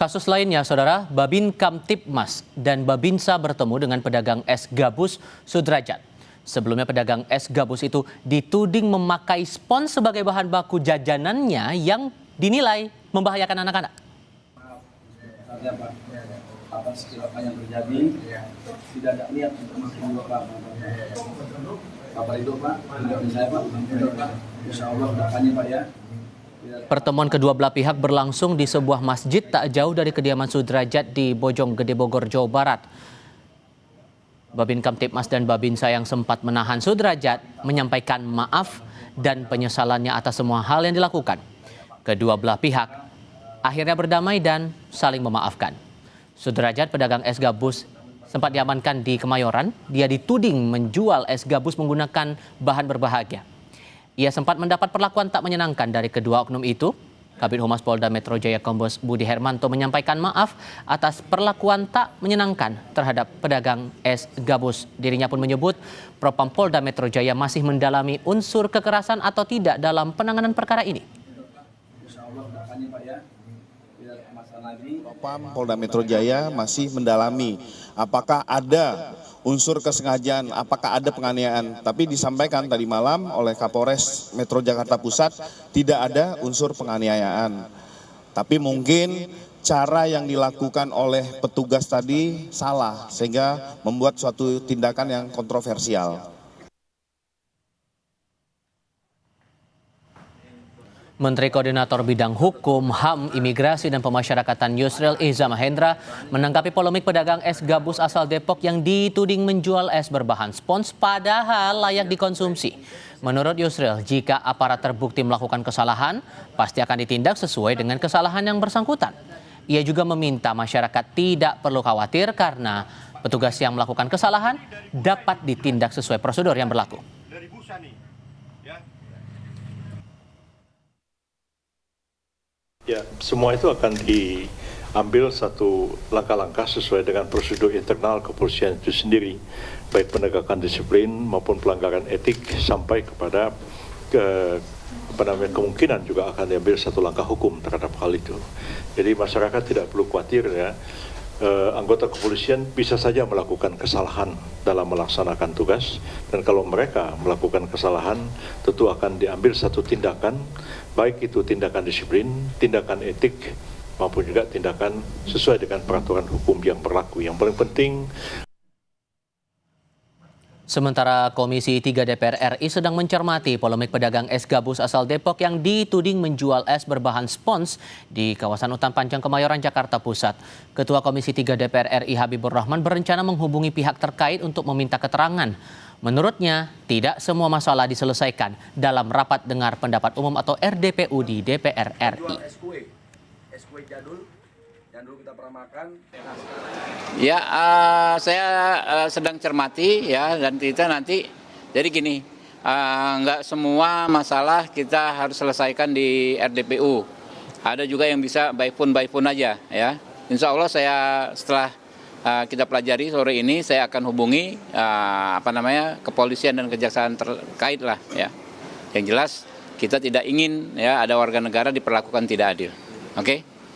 Kasus lainnya, Saudara, Babin Kamtibmas dan Babinsa bertemu dengan pedagang es gabus Sudrajat. Sebelumnya pedagang es gabus itu dituding memakai spons sebagai bahan baku jajanannya yang dinilai membahayakan anak-anak. Atas apa yang terjadi, tidak ada niat untuk menghina Pak. Kabar itu Pak, tidak saya Pak. Insya Allah kedepannya Pak ya. Pertemuan kedua belah pihak berlangsung di sebuah masjid tak jauh dari kediaman Sudrajat di Bojonggede, Bogor, Jawa Barat. Babin Kamtibmas dan Babinsa yang sempat menahan Sudrajat menyampaikan maaf dan penyesalannya atas semua hal yang dilakukan. Kedua belah pihak akhirnya berdamai dan saling memaafkan. Sudrajat, pedagang es gabus, sempat diamankan di Kemayoran. Dia dituding menjual es gabus menggunakan bahan berbahaya. Ia sempat mendapat perlakuan tak menyenangkan dari kedua oknum itu. Kabid Humas Polda Metro Jaya Kombes Budi Hermanto menyampaikan maaf atas perlakuan tak menyenangkan terhadap pedagang es gabus. Dirinya pun menyebut Propam Polda Metro Jaya masih mendalami unsur kekerasan atau tidak dalam penanganan perkara ini. Propam Polda Metro Jaya masih mendalami apakah ada unsur kesengajaan, apakah ada penganiayaan. Tapi disampaikan tadi malam oleh Kapolres Metro Jakarta Pusat tidak ada unsur penganiayaan. Tapi mungkin cara yang dilakukan oleh petugas tadi salah sehingga membuat suatu tindakan yang kontroversial. Menteri Koordinator Bidang Hukum, HAM, Imigrasi, dan Pemasyarakatan Yusril Iza Mahendra menanggapi polemik pedagang es gabus asal Depok yang dituding menjual es berbahan spons padahal layak dikonsumsi. Menurut Yusril, jika aparat terbukti melakukan kesalahan, pasti akan ditindak sesuai dengan kesalahan yang bersangkutan. Ia juga meminta masyarakat tidak perlu khawatir karena petugas yang melakukan kesalahan dapat ditindak sesuai prosedur yang berlaku. Ya, semua itu akan diambil satu langkah-langkah sesuai dengan prosedur internal kepolisian itu sendiri, baik penegakan disiplin maupun pelanggaran etik sampai kepada kemungkinan juga akan diambil satu langkah hukum terhadap hal itu. Jadi masyarakat tidak perlu khawatir ya. Anggota kepolisian bisa saja melakukan kesalahan dalam melaksanakan tugas, dan kalau mereka melakukan kesalahan tentu akan diambil satu tindakan, baik itu tindakan disiplin, tindakan etik maupun juga tindakan sesuai dengan peraturan hukum yang berlaku. Yang paling penting. Sementara Komisi 3 DPR RI sedang mencermati polemik pedagang es gabus asal Depok yang dituding menjual es berbahan spons di kawasan Utan Panjang Kemayoran, Jakarta Pusat. Ketua Komisi 3 DPR RI Habibur Rahman berencana menghubungi pihak terkait untuk meminta keterangan. Menurutnya, tidak semua masalah diselesaikan dalam rapat dengar pendapat umum atau RDPU di DPR RI. Es kue jadul yang dulu kita pernah makan. Ya, saya sedang cermati ya, dan kita nanti jadi gini, nggak semua masalah kita harus selesaikan di RDPU. Ada juga yang bisa by phone aja ya. Insya Allah saya setelah kita pelajari sore ini saya akan hubungi kepolisian dan kejaksaan terkait lah ya. Yang jelas kita tidak ingin ya ada warga negara diperlakukan tidak adil. Oke?